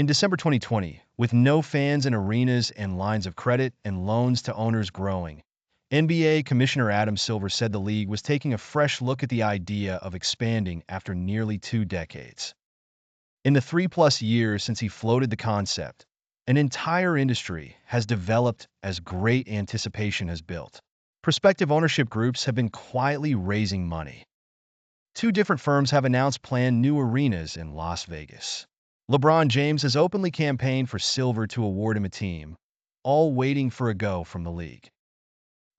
In December 2020, with no fans in arenas and lines of credit and loans to owners growing, NBA Commissioner Adam Silver said the league was taking a fresh look at the idea of expanding after nearly 2 decades. In the 3+ years since he floated the concept, an entire industry has developed as great anticipation has built. Prospective ownership groups have been quietly raising money. Two different firms have announced planned new arenas in Las Vegas. LeBron James has openly campaigned for Silver to award him a team, all waiting for a go from the league.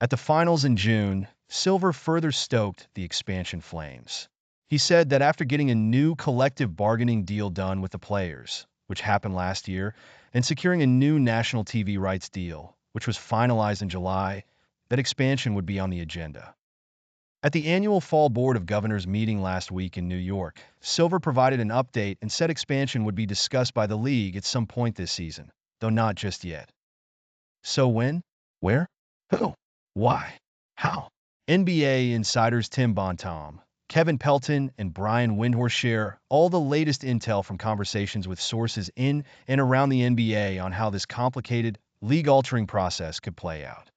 At the finals in June, Silver further stoked the expansion flames. He said that after getting a new collective bargaining deal done with the players, which happened last year, and securing a new national TV rights deal, which was finalized in July, that expansion would be on the agenda. At the annual Fall Board of Governors meeting last week in New York, Silver provided an update and said expansion would be discussed by the league at some point this season, though not just yet. So when? Where? Who? Why? How? NBA insiders Tim Bontemps, Kevin Pelton, and Brian Windhorst share all the latest intel from conversations with sources in and around the NBA on how this complicated, league-altering process could play out.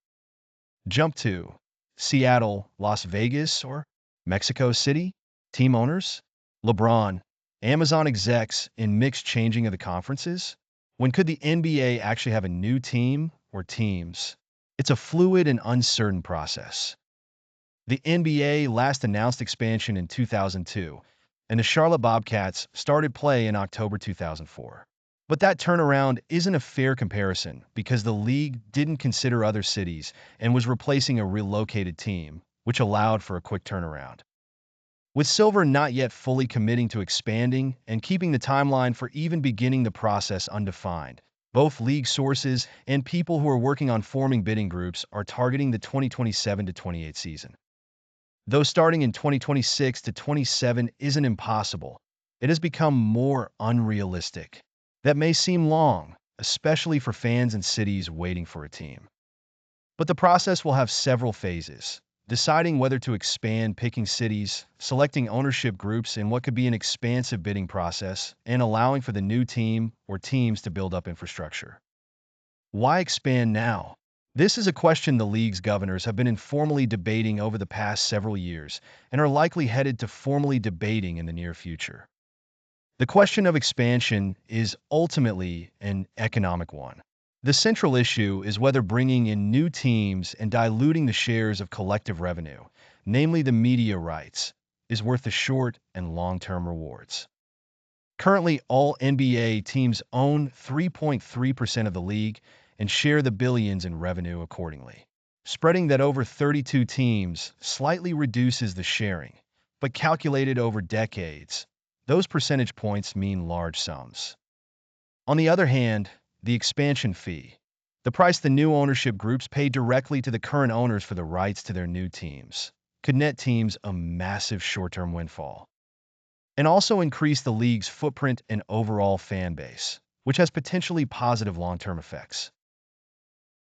Jump to Seattle, Las Vegas, or Mexico City? Team owners? LeBron, Amazon execs in mixed changing of the conferences? When could the NBA actually have a new team or teams? It's a fluid and uncertain process. The NBA last announced expansion in 2002, and the Charlotte Bobcats started play in October 2004. But that turnaround isn't a fair comparison because the league didn't consider other cities and was replacing a relocated team, which allowed for a quick turnaround. With Silver not yet fully committing to expanding and keeping the timeline for even beginning the process undefined, both league sources and people who are working on forming bidding groups are targeting the 2027-28 season. Though starting in 2026 to 27 isn't impossible, it has become more unrealistic. That may seem long, especially for fans and cities waiting for a team. But the process will have several phases: deciding whether to expand, picking cities, selecting ownership groups in what could be an expansive bidding process, and allowing for the new team or teams to build up infrastructure. Why expand now? This is a question the league's governors have been informally debating over the past several years and are likely headed to formally debating in the near future. The question of expansion is ultimately an economic one. The central issue is whether bringing in new teams and diluting the shares of collective revenue, namely the media rights, is worth the short and long-term rewards. Currently, all NBA teams own 3.3% of the league and share the billions in revenue accordingly. Spreading that over 32 teams slightly reduces the sharing, but calculated over decades, those percentage points mean large sums. On the other hand, the expansion fee, the price the new ownership groups pay directly to the current owners for the rights to their new teams, could net teams a massive short-term windfall, and also increase the league's footprint and overall fan base, which has potentially positive long-term effects.